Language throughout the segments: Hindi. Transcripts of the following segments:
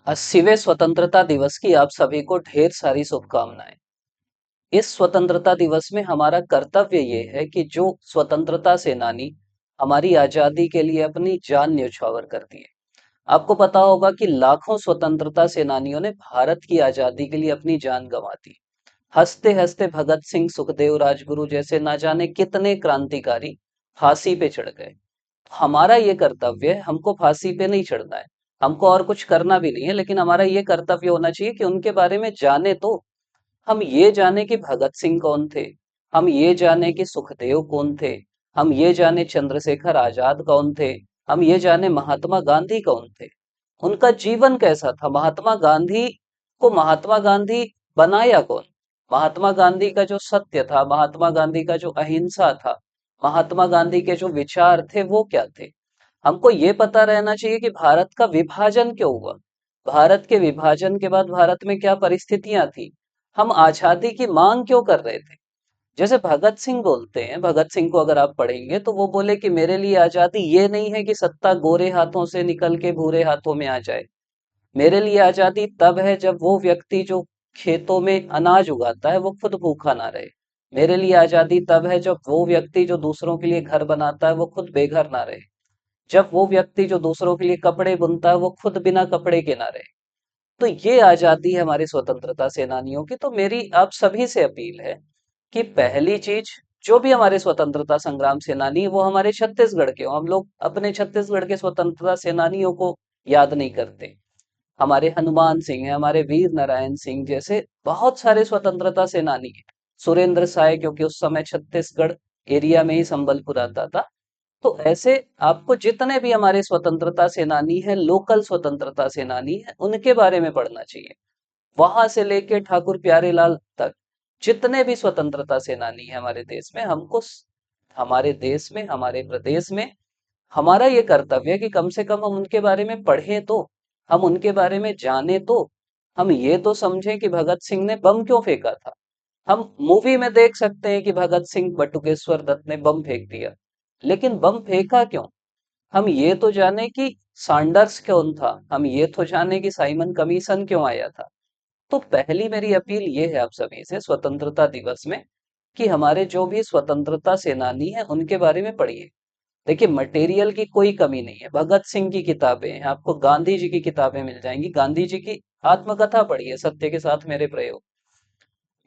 80वें स्वतंत्रता दिवस की आप सभी को ढेर सारी शुभकामनाएं। इस स्वतंत्रता दिवस में हमारा कर्तव्य ये है कि जो स्वतंत्रता सेनानी हमारी आजादी के लिए अपनी जान न्यौछावर कर दिए। आपको पता होगा कि लाखों स्वतंत्रता सेनानियों ने भारत की आजादी के लिए अपनी जान गंवा दी। हंसते हंसते भगत सिंह, सुखदेव, राजगुरु जैसे ना जाने कितने क्रांतिकारी फांसी पे चढ़ गए। हमारा ये कर्तव्य है, हमको फांसी पे नहीं चढ़ना है, हमको और कुछ करना भी नहीं है, लेकिन हमारा ये कर्तव्य होना चाहिए कि उनके बारे में जाने तो। हम ये जाने कि भगत सिंह कौन थे, हम ये जाने कि सुखदेव कौन थे, हम ये जाने चंद्रशेखर आजाद कौन थे, हम ये जाने महात्मा गांधी कौन थे, उनका जीवन कैसा था। महात्मा गांधी को महात्मा गांधी बनाया कौन? महात्मा गांधी का जो सत्य था, महात्मा गांधी का जो अहिंसा था, महात्मा गांधी के जो विचार थे वो क्या थे। हमको ये पता रहना चाहिए कि भारत का विभाजन क्यों हुआ, भारत के विभाजन के बाद भारत में क्या परिस्थितियां थी, हम आजादी की मांग क्यों कर रहे थे। जैसे भगत सिंह बोलते हैं, भगत सिंह को अगर आप पढ़ेंगे तो वो बोले कि मेरे लिए आजादी ये नहीं है कि सत्ता गोरे हाथों से निकल के भूरे हाथों में आ जाए। मेरे लिए आजादी तब है जब वो व्यक्ति जो खेतों में अनाज उगाता है वो खुद भूखा ना रहे। मेरे लिए आजादी तब है जब वो व्यक्ति जो दूसरों के लिए घर बनाता है वो खुद बेघर ना रहे। जब वो व्यक्ति जो दूसरों के लिए कपड़े बुनता है वो खुद बिना कपड़े के ना रहे। तो ये आजादी है हमारे स्वतंत्रता सेनानियों की। तो मेरी आप सभी से अपील है कि पहली चीज, जो भी हमारे स्वतंत्रता संग्राम सेनानी है, वो हमारे छत्तीसगढ़ के हो। हम लोग अपने छत्तीसगढ़ के स्वतंत्रता सेनानियों को याद नहीं करते। हमारे हनुमान सिंह है, हमारे वीर नारायण सिंह जैसे बहुत सारे स्वतंत्रता सेनानी हैं। सुरेंद्र साय, क्योंकि उस समय छत्तीसगढ़ एरिया में ही संबलपुर आता था। तो ऐसे आपको जितने भी हमारे स्वतंत्रता सेनानी हैं, लोकल स्वतंत्रता सेनानी हैं, उनके बारे में पढ़ना चाहिए। वहां से लेके ठाकुर प्यारेलाल तक जितने भी स्वतंत्रता सेनानी हैं हमारे देश में, हमारे देश में, हमारे प्रदेश में हमारा ये कर्तव्य है कि कम से कम हम उनके बारे में पढ़ें तो, हम उनके बारे में जाने तो। हम ये तो समझें कि भगत सिंह ने बम क्यों फेंका था। हम मूवी में देख सकते हैं कि भगत सिंह बटुकेश्वर दत्त ने बम फेंक दिया, लेकिन बम फेंका क्यों? हम ये तो जाने कि सैंडर्स कौन था, हम ये तो जाने कि साइमन कमीशन क्यों आया था। तो पहली मेरी अपील ये है आप सभी से स्वतंत्रता दिवस में कि हमारे जो भी स्वतंत्रता सेनानी हैं उनके बारे में पढ़िए। देखिए, मटेरियल की कोई कमी नहीं है, भगत सिंह की किताबें हैं, आपको गांधी जी की किताबें मिल जाएंगी, गांधी जी की आत्मकथा पढ़िए, सत्य के साथ मेरे प्रयोग।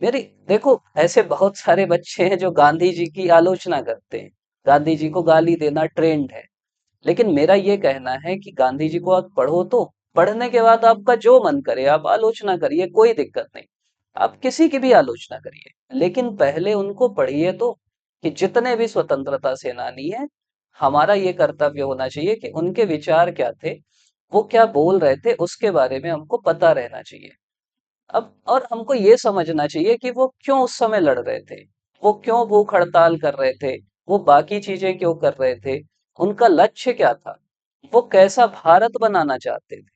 मेरी देखो, ऐसे बहुत सारे बच्चे हैं जो गांधी जी की आलोचना करते हैं, गांधी जी को गाली देना ट्रेंड है। लेकिन मेरा ये कहना है कि गांधी जी को आप पढ़ो तो, पढ़ने के बाद आपका जो मन करे आप आलोचना करिए, कोई दिक्कत नहीं। आप किसी की भी आलोचना करिए, लेकिन पहले उनको पढ़िए तो, कि जितने भी स्वतंत्रता सेनानी हैं, हमारा ये कर्तव्य होना चाहिए कि उनके विचार क्या थे, वो क्या बोल रहे थे, उसके बारे में हमको पता रहना चाहिए। अब और हमको ये समझना चाहिए कि वो क्यों उस समय लड़ रहे थे, वो क्यों भूख हड़ताल कर रहे थे, वो बाकी चीजें क्यों कर रहे थे, उनका लक्ष्य क्या था, वो कैसा भारत बनाना चाहते थे।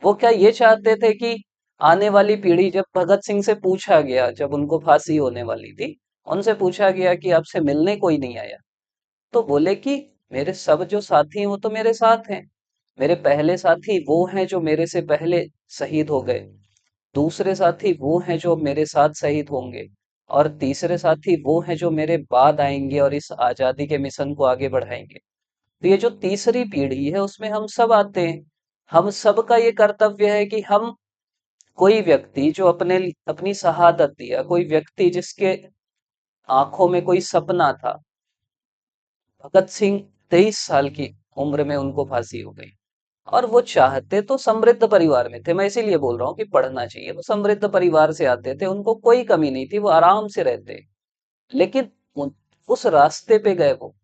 वो क्या ये चाहते थे कि आने वाली पीढ़ी, जब भगत सिंह से पूछा गया, जब उनको फांसी होने वाली थी, उनसे पूछा गया कि आपसे मिलने कोई नहीं आया, तो बोले कि मेरे सब जो साथी हैं वो तो मेरे साथ हैं। मेरे पहले साथी वो हैं जो मेरे से पहले शहीद हो गए, दूसरे साथी वो हैं जो मेरे साथ शहीद होंगे, और तीसरे साथी वो हैं जो मेरे बाद आएंगे और इस आजादी के मिशन को आगे बढ़ाएंगे। तो ये जो तीसरी पीढ़ी है उसमें हम सब आते हैं। हम सबका ये कर्तव्य है कि हम, कोई व्यक्ति जो अपनी शहादत दिया, कोई व्यक्ति जिसके आंखों में कोई सपना था, भगत सिंह 23 साल की उम्र में उनको फांसी हो गई। और वो चाहते तो समृद्ध परिवार में थे, मैं इसीलिए बोल रहा हूँ कि पढ़ना चाहिए। वो समृद्ध परिवार से आते थे, उनको कोई कमी नहीं थी, वो आराम से रहते। लेकिन उस रास्ते पे गए वो।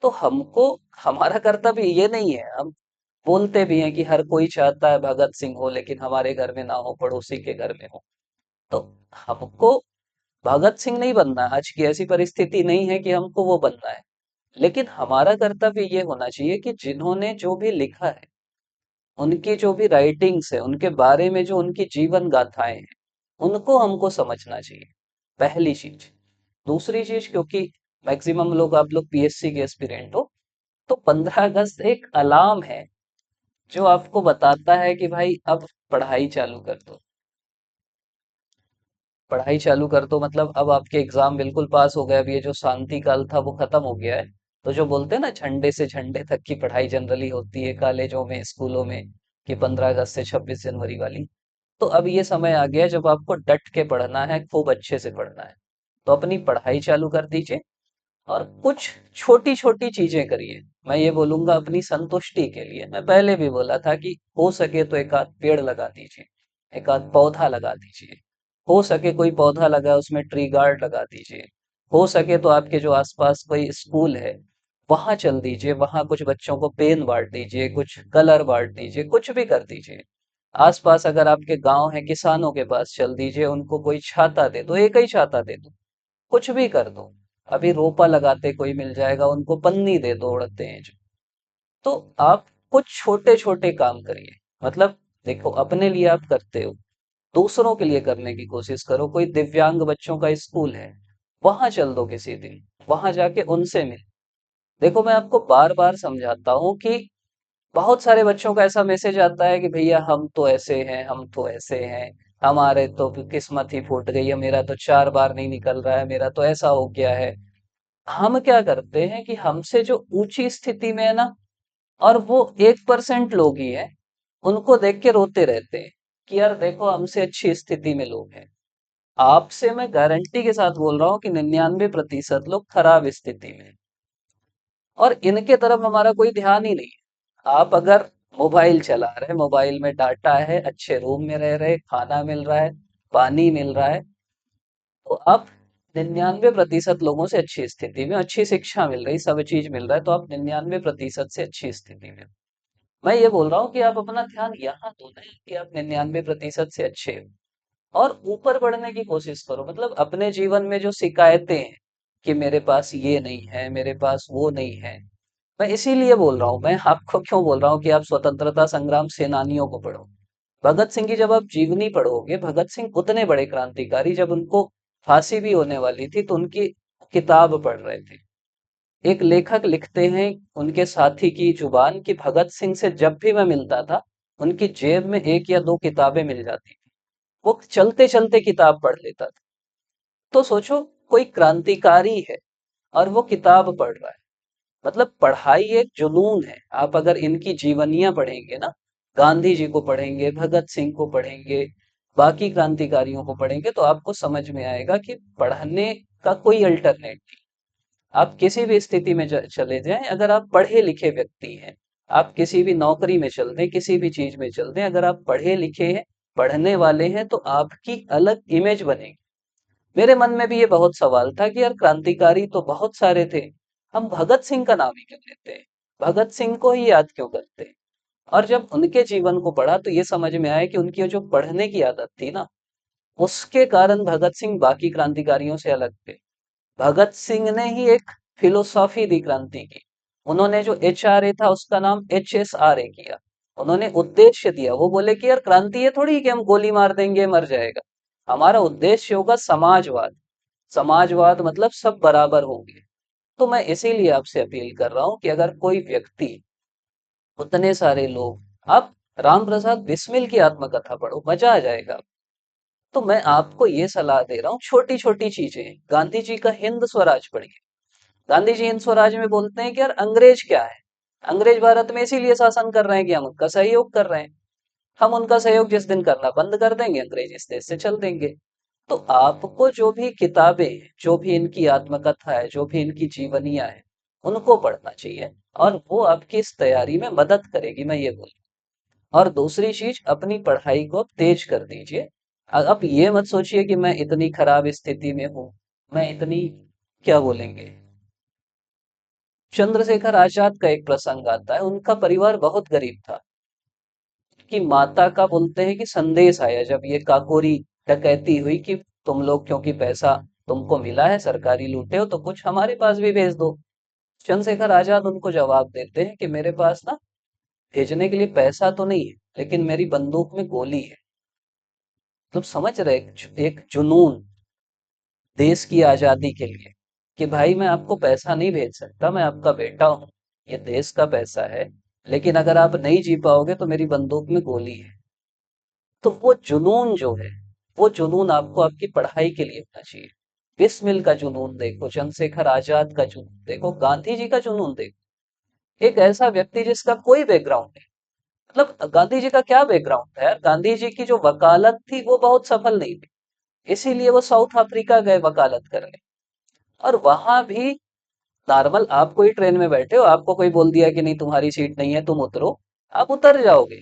तो हमको, हमारा कर्तव्य ये नहीं है, हम बोलते भी हैं कि हर कोई चाहता है भगत सिंह हो, लेकिन हमारे घर में ना हो, पड़ोसी के घर में हो। तो हमको भगत सिंह नहीं बनना है, आज की ऐसी परिस्थिति नहीं है कि हमको वो बनना है। लेकिन हमारा कर्तव्य ये होना चाहिए कि जिन्होंने जो भी लिखा है, उनकी जो भी राइटिंग्स है, उनके बारे में जो उनकी जीवन गाथाएं हैं, उनको हमको समझना चाहिए, पहली चीज। दूसरी चीज, क्योंकि मैक्सिमम लोग, आप लोग पीएससी के एस्पिरेंट हो, तो 15 अगस्त एक अलार्म है जो आपको बताता है कि भाई अब पढ़ाई चालू कर दो। पढ़ाई चालू कर दो मतलब अब आपके एग्जाम बिल्कुल पास हो गए, अब ये जो शांति काल था वो खत्म हो गया है। तो जो बोलते हैं ना झंडे से झंडे तक की पढ़ाई जनरली होती है कॉलेजों में, स्कूलों में, कि 15 अगस्त से 26 जनवरी वाली। तो अब ये समय आ गया है जब आपको डट के पढ़ना है, खूब अच्छे से पढ़ना है। तो अपनी पढ़ाई चालू कर दीजिए और कुछ छोटी छोटी चीजें करिए। मैं ये बोलूंगा अपनी संतुष्टि के लिए, मैं पहले भी बोला था कि हो सके तो एक आध पेड़ लगा दीजिए, एक आध पौधा लगा दीजिए। हो सके कोई पौधा लगा उसमें ट्री गार्ड लगा दीजिए। हो सके तो आपके जो आसपास कोई स्कूल है वहां चल दीजिए, वहां कुछ बच्चों को पेन बांट दीजिए, कुछ कलर बांट दीजिए, कुछ भी कर दीजिए। आसपास अगर आपके गांव है किसानों के पास चल दीजिए, उनको कोई छाता दे दो, एक ही छाता दे दो, कुछ भी कर दो। अभी रोपा लगाते कोई मिल जाएगा, उनको पन्नी दे दो, उड़ते हैं जो। तो आप कुछ छोटे छोटे काम करिए। मतलब देखो अपने लिए आप करते हो, दूसरों के लिए करने की कोशिश करो। कोई दिव्यांग बच्चों का स्कूल है, वहां चल दो किसी दिन, वहां जाके उनसे मिल। देखो मैं आपको बार बार समझाता हूँ कि बहुत सारे बच्चों का ऐसा मैसेज आता है कि भैया हम तो ऐसे हैं, हम तो ऐसे हैं, हमारे तो किस्मत ही फूट गई है, मेरा तो 4 बार नहीं निकल रहा है, मेरा तो ऐसा हो गया है। हम क्या करते हैं कि हमसे जो ऊंची स्थिति में है ना, और वो 1% लोग ही हैं, उनको देख के रोते रहते हैं कि यार देखो हमसे अच्छी स्थिति में लोग हैं। आपसे मैं गारंटी के साथ बोल रहा हूँ कि 99% लोग खराब स्थिति में हैं। और इनके तरफ हमारा कोई ध्यान ही नहीं है। आप अगर मोबाइल चला रहे, मोबाइल में डाटा है, अच्छे रूम में रह रहे, खाना मिल रहा है, पानी मिल रहा है, तो आप 99% लोगों से अच्छी स्थिति में, अच्छी शिक्षा मिल रही, सब चीज मिल रहा है, तो आप 99% से अच्छी स्थिति में हो। मैं ये बोल रहा हूँ कि आप अपना ध्यान यहाँ तो नहीं कि आप 99% से अच्छे हो, और ऊपर बढ़ने की कोशिश करो। मतलब अपने जीवन में जो शिकायतें हैं कि मेरे पास ये नहीं है, मेरे पास वो नहीं है, मैं इसीलिए बोल रहा हूँ, मैं आपको क्यों बोल रहा हूँ कि आप स्वतंत्रता संग्राम सेनानियों को पढ़ो। भगत सिंह की जब आप जीवनी पढ़ोगे, भगत सिंह उतने बड़े क्रांतिकारी, जब उनको फांसी भी होने वाली थी तो उनकी किताब पढ़ रहे थे। एक लेखक लिखते हैं उनके साथी की जुबान कि भगत सिंह से जब भी मैं मिलता था, उनकी जेब में एक या दो किताबें मिल जाती थी, वो चलते चलते किताब पढ़ लेता था। तो सोचो, कोई क्रांतिकारी है और वो किताब पढ़ रहा है। मतलब पढ़ाई एक जुनून है। आप अगर इनकी जीवनियां पढ़ेंगे ना, गांधी जी को पढ़ेंगे, भगत सिंह को पढ़ेंगे, बाकी क्रांतिकारियों को पढ़ेंगे, तो आपको समझ में आएगा कि पढ़ने का कोई अल्टरनेट नहीं। आप किसी भी स्थिति में चले जाएं, अगर आप पढ़े लिखे व्यक्ति हैं, आप किसी भी नौकरी में चल दें, किसी भी चीज में चल दें, अगर आप पढ़े लिखे हैं, पढ़ने वाले हैं, तो आपकी अलग इमेज बनेगी। मेरे मन में भी ये बहुत सवाल था कि यार क्रांतिकारी तो बहुत सारे थे, हम भगत सिंह का नाम ही क्यों लेते हैं, भगत सिंह को ही याद क्यों करते हैं। और जब उनके जीवन को पढ़ा तो ये समझ में आया कि उनकी जो पढ़ने की आदत थी ना, उसके कारण भगत सिंह बाकी क्रांतिकारियों से अलग थे। भगत सिंह ने ही एक फिलोसॉफी दी क्रांति की। उन्होंने जो HRA था उसका नाम HSRA किया। उन्होंने उद्देश्य दिया, वो बोले कि यार क्रांति ये थोड़ी कि हम गोली मार देंगे मर जाएगा, हमारा उद्देश्य होगा समाजवाद। समाजवाद मतलब सब बराबर होंगे। तो मैं इसीलिए आपसे अपील कर रहा हूं कि अगर कोई व्यक्ति, उतने सारे लोग, आप राम प्रसाद बिस्मिल की आत्मकथा पढ़ो, मजा आ जाएगा। तो मैं आपको ये सलाह दे रहा हूँ, छोटी छोटी चीजें। गांधी जी का हिंद स्वराज पढ़िए। गांधी जी हिंद स्वराज में बोलते हैं कि यार अंग्रेज क्या है, अंग्रेज भारत में इसीलिए शासन कर रहे हैं कि हम उनका सहयोग कर रहे हैं। हम उनका सहयोग जिस दिन करना बंद कर देंगे, अंग्रेज इस देश से चल देंगे। तो आपको जो भी किताबें हैं, जो भी इनकी आत्मकथा है, जो भी इनकी जीवनियां है, उनको पढ़ना चाहिए, और वो आपकी इस तैयारी में मदद करेगी, मैं ये बोल। और दूसरी चीज, अपनी पढ़ाई को तेज कर दीजिए। आप ये मत सोचिए कि मैं इतनी खराब स्थिति में हूँ, मैं इतनी, क्या बोलेंगे, चंद्रशेखर आजाद का एक प्रसंग आता है, उनका परिवार बहुत गरीब था। कि माता का बोलते हैं कि संदेश आया जब ये काकोरी डकैती हुई कि तुम लोग क्योंकि पैसा तुमको मिला है, सरकारी लूटे हो, तो कुछ हमारे पास भी भेज दो। चंद्रशेखर आजाद उनको जवाब देते हैं कि मेरे पास ना भेजने के लिए पैसा तो नहीं है, लेकिन मेरी बंदूक में गोली है। मतलब समझ रहे, एक जुनून देश की आजादी के लिए, कि भाई मैं आपको पैसा नहीं भेज सकता, मैं आपका बेटा हूँ, ये देश का पैसा है, लेकिन अगर आप नहीं जी पाओगे तो मेरी बंदूक में गोली है। तो वो जुनून जो है, वो जुनून आपको आपकी पढ़ाई के लिए होना चाहिए। बिस्मिल का जुनून देखो, चंद्रशेखर आजाद का जुनून देखो, गांधी जी का जुनून देखो। एक ऐसा व्यक्ति जिसका कोई बैकग्राउंड नहीं, मतलब गांधी जी का क्या बैकग्राउंड था यार, गांधी जी की जो वकालत थी वो बहुत सफल नहीं थी, इसीलिए वो साउथ अफ्रीका गए वकालत करने। और वहां भी नॉर्मल, आप कोई ट्रेन में बैठे हो, आपको कोई बोल दिया कि नहीं तुम्हारी सीट नहीं है तुम उतरो, आप उतर जाओगे।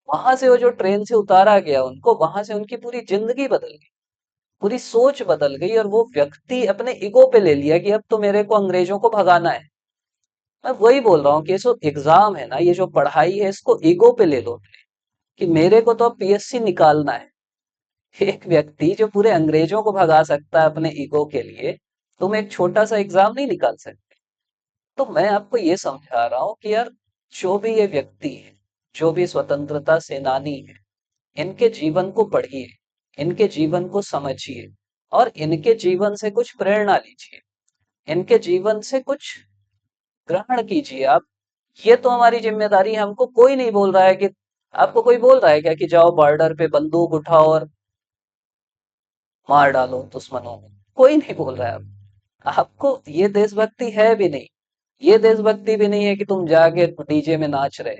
वहां से वो जो ट्रेन से उतारा गया उनको, वहां से उनकी पूरी जिंदगी बदल गई, पूरी सोच बदल गई, और वो व्यक्ति अपने ईगो पे ले लिया कि अब तो मेरे को अंग्रेजों को भगाना है। मैं वही बोल रहा हूँ कि ये जो एग्जाम है ना, ये जो पढ़ाई है, इसको ईगो पे ले लो कि मेरे को तो अब पीएससी निकालना है। एक व्यक्ति जो पूरे अंग्रेजों को भगा सकता है अपने ईगो के लिए, तुम एक छोटा सा एग्जाम नहीं निकाल सकते। तो मैं आपको ये समझा रहा हूँ कि यार, जो भी ये व्यक्ति है, जो भी स्वतंत्रता सेनानी है, इनके जीवन को पढ़िए, इनके जीवन को समझिए, और इनके जीवन से कुछ प्रेरणा लीजिए, इनके जीवन से कुछ ग्रहण कीजिए आप। ये तो हमारी जिम्मेदारी है, हमको कोई नहीं बोल रहा है कि, आपको कोई बोल रहा है क्या कि जाओ बॉर्डर पे बंदूक उठाओ और मार डालो दुश्मनों को? कोई नहीं बोल रहा है आपको ये देशभक्ति है भी नहीं। ये देशभक्ति भी नहीं है कि तुम जाके डीजे में नाच रहे।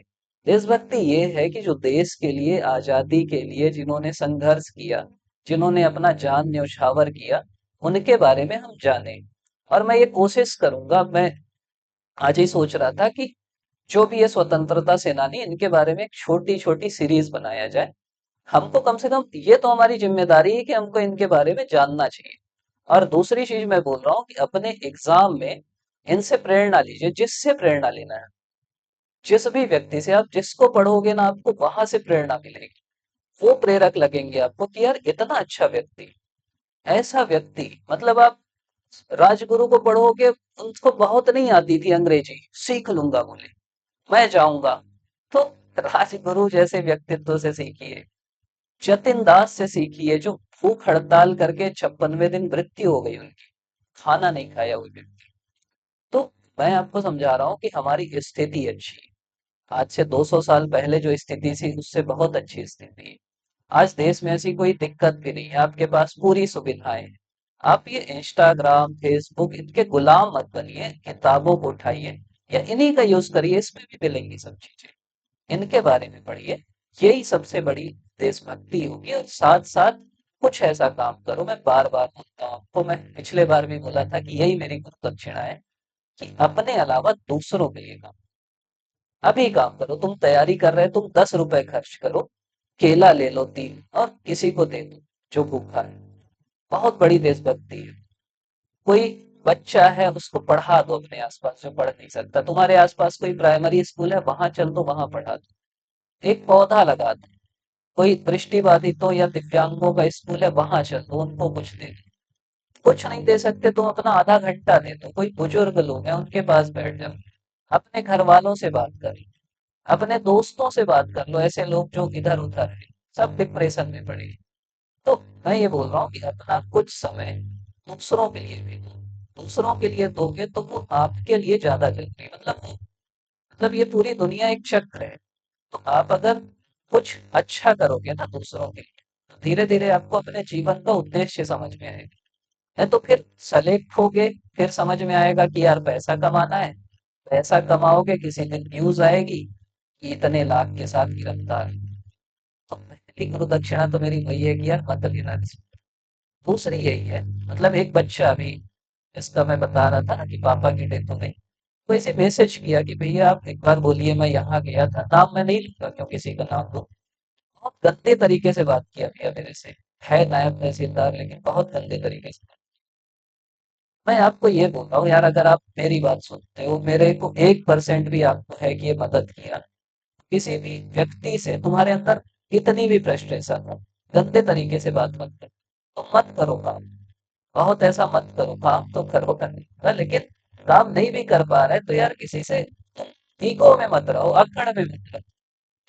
देशभक्ति ये है कि जो देश के लिए, आजादी के लिए जिन्होंने संघर्ष किया, जिन्होंने अपना जान न्यौछावर किया, उनके बारे में हम जाने। और मैं ये कोशिश करूंगा, मैं आज ही सोच रहा था कि जो भी ये स्वतंत्रता सेनानी, इनके बारे में एक छोटी छोटी सीरीज बनाया जाए। हमको कम से कम ये तो हमारी जिम्मेदारी है कि हमको इनके बारे में जानना चाहिए। और दूसरी चीज मैं बोल रहा हूँ कि अपने एग्जाम में इनसे प्रेरणा लीजिए, जिससे प्रेरणा लेना है। जिस भी व्यक्ति से आप जिसको पढ़ोगे ना, आपको वहां से प्रेरणा मिलेगी। वो प्रेरक लगेंगे आपको कि यार इतना अच्छा व्यक्ति, ऐसा व्यक्ति, मतलब आप राजगुरु को पढ़ोगे, उनको बहुत नहीं आती थी अंग्रेजी, सीख लूंगा बोले, मैं जाऊंगा। तो राजगुरु जैसे व्यक्तित्व से सीखिए, जतिन दास से सीखिए, जो भूख हड़ताल करके 56वें दिन मृत्यु हो गई उनकी, खाना नहीं खाया हुए व्यक्ति। तो मैं आपको समझा रहा हूँ कि हमारी स्थिति अच्छी है। आज से 200 साल पहले जो स्थिति थी उससे बहुत अच्छी स्थिति है। आज देश में ऐसी कोई दिक्कत भी नहीं है, आपके पास पूरी सुविधाएं हैं। आप ये इंस्टाग्राम, फेसबुक, इनके गुलाम मत बनिए, किताबों को उठाइए या इन्हीं का यूज करिए, इसमें भी मिलेंगी सब चीजें। इनके बारे में पढ़िए, यही सबसे बड़ी देशभक्ति होगी। और साथ साथ कुछ ऐसा काम करो, मैं बार बार बोलता हूँ आपको, मैं पिछले बार भी बोला था कि यही मेरी गुरु दक्षिणा है, कि अपने अलावा दूसरों के लिए काम। अभी काम करो, तुम तैयारी कर रहे हो, तुम 10 रुपए खर्च करो, केला ले लो 3 और किसी को दे दो जो भूखा है। बहुत बड़ी देशभक्ति है। कोई बच्चा है, उसको पढ़ा दो अपने आसपास जो पढ़ नहीं सकता, तुम्हारे आसपास कोई प्राइमरी स्कूल है, वहां चल दो, वहां पढ़ा दो। एक पौधा लगा दो। कोई दृष्टिबाधितों या दिव्यांगों का स्कूल है, वहां चल दो, उनको कुछ दे दो। कुछ नहीं दे सकते तो अपना आधा घंटा दे दो। कोई बुजुर्ग लोग हैं, उनके पास बैठ जाओ, अपने घर वालों से बात कर लो, अपने दोस्तों से बात कर लो, ऐसे लोग जो इधर उधर हैं, सब डिप्रेशन में पड़े हैं। तो मैं ये बोल रहा हूँ कि अपना कुछ समय दूसरों के लिए भी दो। दूसरों के लिए दोगे तो वो आपके लिए ज्यादा जरूरी है। मतलब ये पूरी दुनिया एक चक्र है। तो आप अगर कुछ अच्छा करोगे ना दूसरों के लिए, तो धीरे धीरे आपको अपने जीवन का उद्देश्य समझ में आएगा। है तो फिर सेलेक्ट होगे, फिर समझ में आएगा कि यार पैसा कमाना है। पैसा कमाओगे, किसी दिन न्यूज आएगी कि इतने लाख के साथ गिरफ्तार। तो पहली गुरु दक्षिणा तो मेरी वही है कि यार मत लेना किसी। दूसरी यही है, मतलब एक बच्चा अभी, इसका मैं बता रहा था ना कि पापा की डेथ हो गई, तो इसे मैसेज किया कि भैया आप एक बार बोलिए मैं यहाँ गया था, नाम मैं नहीं लूंगा क्यों किसी का नाम लूं। बहुत गंदे तरीके से बात किया भैया मेरे से। है नायब तहसीलदार, लेकिन बहुत गंदे तरीके से। मैं आपको ये बोल रहा हूँ यार, अगर आप मेरी बात सुनते हो, मेरे को 1% भी आपको है कि ये मदद किया, किसी भी व्यक्ति से तुम्हारे अंदर कितनी भी फ्रस्ट्रेशन हो, गंदे तरीके से बात मत करो, तो मत करो काम। बहुत ऐसा मत करो, काम तो करो करने का, लेकिन काम नहीं भी कर पा रहे तो यार किसी से ईगो में मत रहो, अकड़ में मत रहो।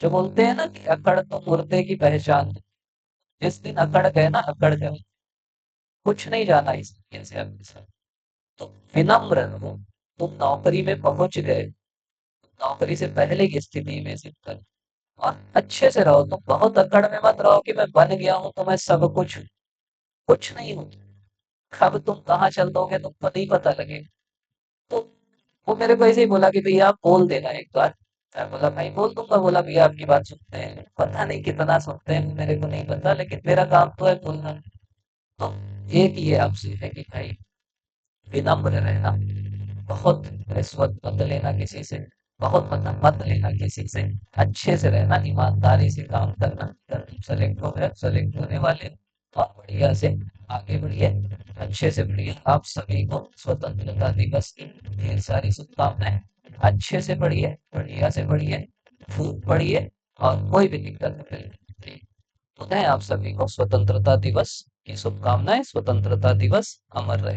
जो बोलते हैं ना कि अकड़ तो मुर्दे की पहचान है। जिस दिन अकड़ गए ना, अकड़ गए, कुछ नहीं जाना इस दुनिया से आपके साथ। तो विनम्र रहो। तुम नौकरी में पहुंच गए, नौकरी से पहले की स्थिति में जिंदगी और अच्छे से रहो। तुम बहुत अकड़ में मत रहो कि मैं बन गया हूं तो मैं सब कुछ हूं। कुछ नहीं हूं। कब तुम कहाँ चल दोगे तुमको नहीं पता लगेगा। तो वो मेरे को ऐसे ही बोला कि भैया आप बोल देना एक बार। मैं बोला भाई बोल दूंगा। बोला भैया आपकी बात सुनते हैं, पता नहीं कितना सुनते हैं मेरे को नहीं पता, लेकिन मेरा काम तो है बोलना। तो एक ये आपसे है कि भाई विनम्र रहना, बहुत रिश्वत मत लेना किसी से, बहुत मतलब मत लेना किसी से, अच्छे से रहना, ईमानदारी से काम करना। अगर तुम सेलेक्ट हो गए, सेलेक्ट होने वाले हो, और बढ़िया से आगे बढ़िए, अच्छे से बढ़िए। आप सभी को स्वतंत्रता दिवस की ढेर सारी शुभकामनाएं। अच्छे से बढ़िए, बढ़िया से बढ़िए, खूब बढ़िए, और कोई भी दिक्कत नहीं। पुनः आप सभी को स्वतंत्रता दिवस की शुभकामनाएं। स्वतंत्रता दिवस अमर रहे।